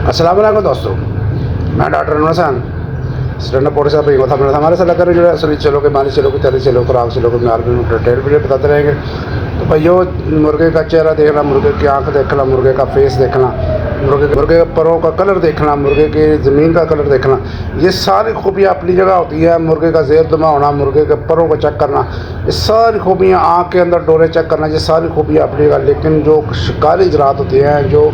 अस्सलाम वालेकुम दोस्तों, मैं डॉक्टर अनवर हसन स्टैंडअप पॉडी साहब था मेरा हमारे साथ लगा जो है असली चलो के मानी चलो के तेरी चलो खुराक चलो के मार डिटेल वीडियो बताते रहेंगे। तो भाइयों, मुर्गे का चेहरा देखना, मुर्गे की आंख देखना, मुर्गे का फेस देखना, मुर्गे के परों का कलर देखना, मुर्गे की ज़मीन का कलर देखना, ये सारी खूबियाँ अपनी जगह होती है। मुर्गे का ज़ेर दमा होना, मुर्गे के परों को चेक करना, ये सारी खूबियाँ, आँख के अंदर डोरे चेक करना, ये सारी खूबियाँ अपनी जगह। लेकिन जो शिकारी ज़रात होती हैं, जो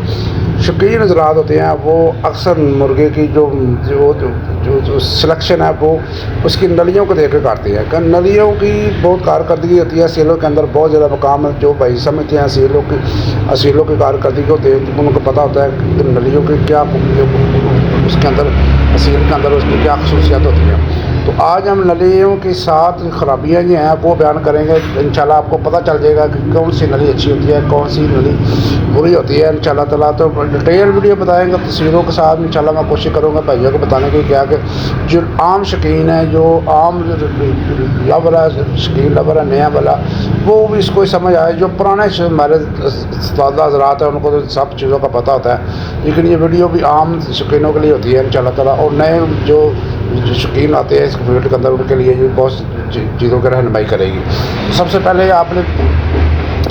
शौकीन हज़रात होते हैं, वो अक्सर मुर्गे की जो जो जो जो, जो सिलेक्शन है वो उसकी नलियों को देख कर काटती है। कि नलियों की बहुत कारकर्दगी होती है। सीलों के अंदर बहुत ज़्यादा मकाम है। जो भाई समझते हैं सीलों की कारकर्दगी होती है, उनको पता होता है कि नलियों की क्या उसके अंदर सील के अंदर उसकी क्या खसूसियात होती हैं। तो आज हम नलियों के साथ ख़राबियाँ जो हैं वो बयान करेंगे। इंशाल्लाह आपको पता चल जाएगा कि कौन सी नली अच्छी होती है, कौन सी नली बुरी होती है। इंशाल्लाह ताला तो डिटेल वीडियो बताएंगे तस्वीरों के साथ। इंशाल्लाह मैं कोशिश करूँगा भाइयों को बताने की क्या कि जो आम शौकीन है, जो आम लवर है, शौकीन लवर है नया वाला, वो भी इसको समझ आए। जो पुराने हमारे उस्ताद हज़रात हैं उनको तो सब चीज़ों का पता होता है, लेकिन ये वीडियो भी आम शौकीनों के लिए होती है इंशाल्लाह ताला। और नए जो शौकीन आते हैं इस फील्ड के अंदर, उनके लिए ये बहुत चीज़ों की रहनुमाई करेगी। सबसे पहले आपने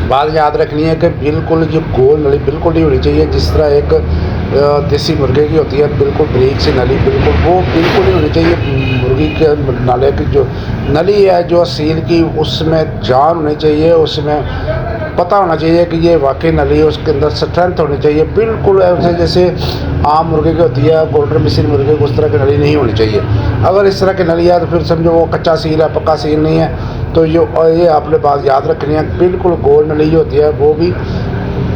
बात याद रखनी है कि बिल्कुल जो गोल नली बिल्कुल नहीं होनी चाहिए। जिस तरह एक देसी मुर्गे की होती है बिल्कुल ब्रीक सी नली, वो बिल्कुल नहीं होनी चाहिए। मुर्गी के नाले की जो नली है, जो सील की, उसमें जान होनी चाहिए, उसमें पता होना चाहिए कि ये वाकई नली है, उसके अंदर स्ट्रेंथ होनी चाहिए। बिल्कुल ऐसे जैसे आम मुर्गे की होती है, गोल्डन मिसिन मुर्गे को, उस तरह की नली नहीं होनी चाहिए। अगर इस तरह की नली है तो फिर समझो वो कच्चा सील है, पक्का सील नहीं है। तो ये आपने बात याद रखनी है। बिल्कुल गोल नली जो होती है वो भी,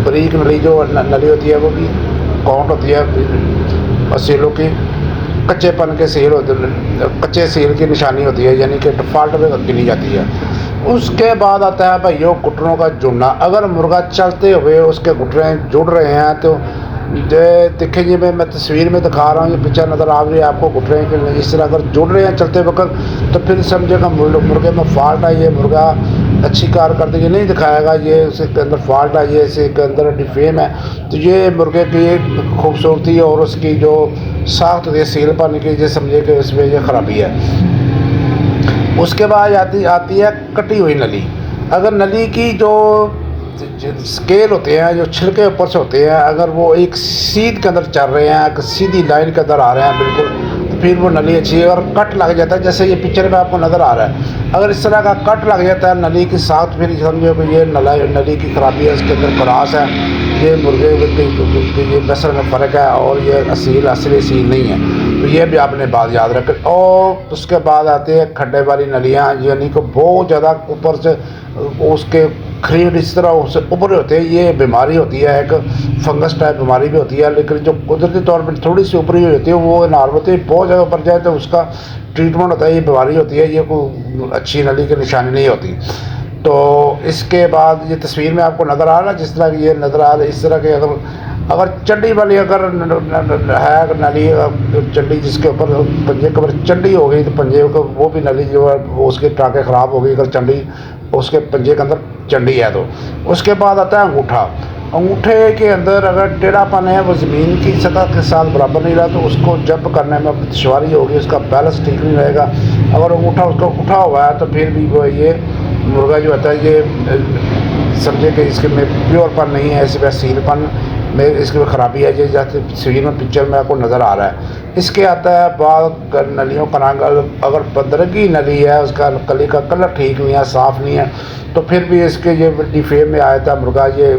बारीक नली जो नली होती है वो भी काउंट होती है। और सीलों की कच्चेपन के सील होते, कच्चे सील की निशानी होती है, यानी कि डिफ़ॉल्ट में गिनी जाती है। उसके बाद आता है भाइयों घुटनों का जुड़ना। अगर मुर्गा चलते हुए उसके घुटने जुड़ रहे हैं तो देखेंगे, मैं तस्वीर में दिखा रहा हूँ, ये पिक्चर नज़र आ रही है आपको घुटने के इस तरह अगर जुड़ रहे हैं चलते वक्त, तो फिर समझेगा मुर्गे में फॉल्ट है। ये मुर्गा अच्छी कारकर्दगी नहीं दिखाएगा, ये उसके अंदर फॉल्ट है, ये इसके अंदर डिफेम है। तो ये मुर्गे की खूबसूरती और उसकी जो साख्त होती है सील पाने की, ये समझे कि इसमें ये खराबी है। उसके बाद आती है कटी हुई नली। अगर नली की जो स्केल होते हैं, जो छिलके ऊपर से होते हैं, अगर वो एक सीध के अंदर चल रहे हैं, सीधी लाइन के अंदर आ रहे हैं बिल्कुल, तो फिर वो नली अच्छी है। और कट लग जाता है, जैसे ये पिक्चर में आपको नज़र आ रहा है, अगर इस तरह का कट लग जाता है नली के साथ, फिर समझो कि ये नली की खराबी है, इसके अंदर क्रास है, ये मुर्गे ये नस्ल में फ़र्क है और ये असली सील नहीं है। तो ये भी आपने बात याद रखें। और उसके बाद आते हैं खड्डे वाली नलियाँ, यानी कि बहुत ज़्यादा ऊपर से उसके खरीद इस तरह उससे ऊपर होते हैं। ये बीमारी होती है, एक फंगस टाइप बीमारी भी होती है, लेकिन जो कुदरती तौर पर थोड़ी सी ऊपरी हुई होती है वो नॉर्मल होती है। बहुत ज़्यादा ऊपर जाए तो उसका ट्रीटमेंट होता है, ये बीमारी होती है, ये कोई अच्छी नली की निशानी नहीं होती। तो इसके बाद ये तस्वीर में आपको नज़र आ रहा है, जिस तरह की ये नज़र आ रहा है, इस तरह के अगर चंडी वाली अगर है नली, चंडी जिसके ऊपर पंजे के ऊपर चंडी हो गई, तो पंजे को वो भी नली जो है वो उसके टाँके ख़राब हो गई अगर चंडी उसके पंजे के अंदर चंडी है तो। उसके बाद आता है अंगूठा। अंगूठे के अंदर अगर टेढ़ापन है, वो ज़मीन की सतह के साथ बराबर नहीं रहा, तो उसको जब करने में दुश्वारी होगी, उसका बैलेंस ठीक नहीं रहेगा। अगर अंगूठा उसका उठा हुआ है तो फिर भी वो ये मुर्गा जो होता है, ये समझे कि इसके में प्योरपन नहीं है, इसमें सीलपन में इसकी खराबी है, जैसे तस्वीर में पिक्चर में आपको नज़र आ रहा है। इसके आता है बाद नलियों का रंग। अगर बदरगी नली है, उसका कली का कलर ठीक नहीं है, साफ़ नहीं है, तो फिर भी इसके ये डिफेम में आ जाता है मुर्गा, ये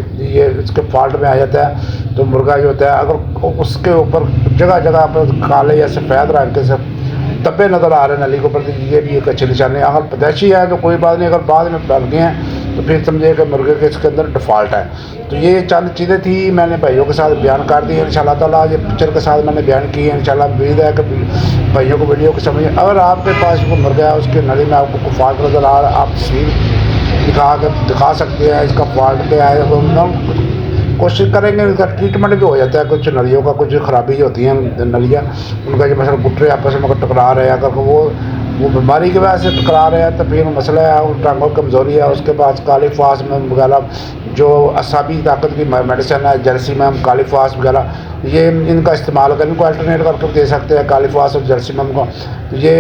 इसके फॉल्ट में आ जाता है। तो मुर्गा जो होता है, अगर उसके ऊपर जगह जगह पर काले या सफ़ेद रंग के सब धब्बे नज़र आ रहे हैं नली के ऊपर, तो ये भी एक अच्छे निशाने। अगर पैदाइशी है तो कोई बात नहीं, अगर बाद में फैल गए हैं तो फिर समझिए कि मुर्गे के इसके अंदर डिफ़ॉल्ट है। तो ये चंद चीज़ें थी, मैंने भाइयों के साथ बयान कर दी है इंशाल्लाह ताला। ये पिक्चर के साथ मैंने बयान की है, इंशाल्लाह उम्मीद है कि भाइयों को वीडियो को समझ। अगर आपके पास कोई मुर्गा है, उसके नली में आपको कोई फॉल्ट नज़र आ रहा है, आप तस्वीर दिखा सकते हैं इसका फॉल्ट क्या है, तो कोशिश करेंगे। इनका ट्रीटमेंट भी हो जाता है। कुछ नलियों का कुछ खराबी होती हैं नलियाँ, उनका जो मसला गुटरे आपस में टकरा रहे हैं, अगर वो बीमारी की वजह से टकरा रहे हैं तो फिर मसला है, उन टांगों की कमज़ोरी है, उसके बाद काली फास में वगैरह जो असाबी ताकत की मेडिसिन है, जैल्सीमम, कालीफास वगैरह, ये इनका इस्तेमाल कर, इनको अल्टरनेट करके दे सकते हैं कालीफास और जैल्सीमम को। ये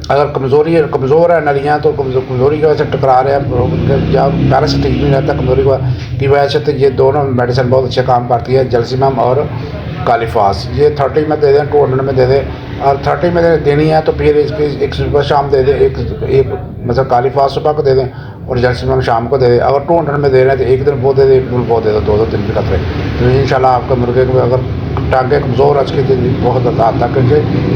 अगर कमज़ोर है नलियाँ, तो कमज़ोरी की वजह से टकरा रहे हैं या पैरासिट ठीक नहीं रहता कमज़ोरी की वजह से, तो ये दोनों मेडिसिन बहुत अच्छे काम करती है, जैल्सीमम और कालीफास। ये 30 में दे दें, 200 में दे दें, और 30 में देनी है तो फिर इसकी एक सुबह शाम दे दें, एक मतलब कालीफास सुबह को दे दें और जैल्सीमम शाम को दे दें। अगर 200 में दे रहे हैं तो एक दिन वो दे दें, एक दिन वो दे दो, 2-2 दिन के कतरे। तो इंशाल्लाह आपका मुर्गे को अगर टांगे कमज़ोर आज के दिन बहुत ज़्यादा तक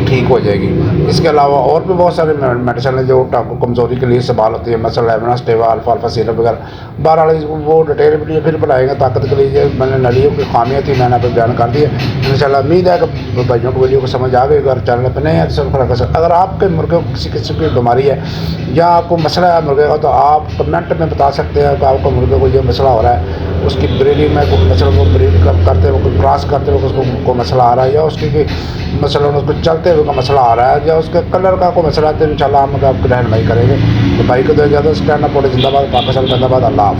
ठीक हो जाएगी। इसके अलावा और भी बहुत सारे मेडिसिन है जो टांगों कमज़ोरी के लिए इस्तेमाल होती है, मसल एवनास, टेवा, अल्फा सिरप वगैरह। बहरहाल वो डिटेल वीडियो फिर बनाएंगे ताकत के लिए। मैंने नलियों की खामियाँ थी, मैंने आपको बयान कर दी है। इंशाल्लाह उम्मीद है कि भाइयों को वीडियो को समझ आ गई। अगर चैनल पर नहीं है तो सब्सक्राइब कर सकते। अगर आपके मुर्गे को किसी किस्म की बीमारी है या आपको मसला है मुर्गे का, तो आप कमेंट में बता सकते हैं कि आपको मुर्गे को ये मसला हो रहा है, उसकी ब्रीडिंग में कोई मसला, वो ब्रीड करते हुए कोई क्रॉस करते हुए उसको मसला आ रहा है, या उसकी मसला उसको चलते हुए का मसला आ रहा है, या उसके कलर का कोई मसला है, तो इंशाल्लाह हम आपकी रहनुमाई करेंगे। तो भाई को दो इजाज़त। स्टैंड अप जिंदाबाद, पाकिस्तान जिंदाबाद। अल्लाह हाफ़िज़।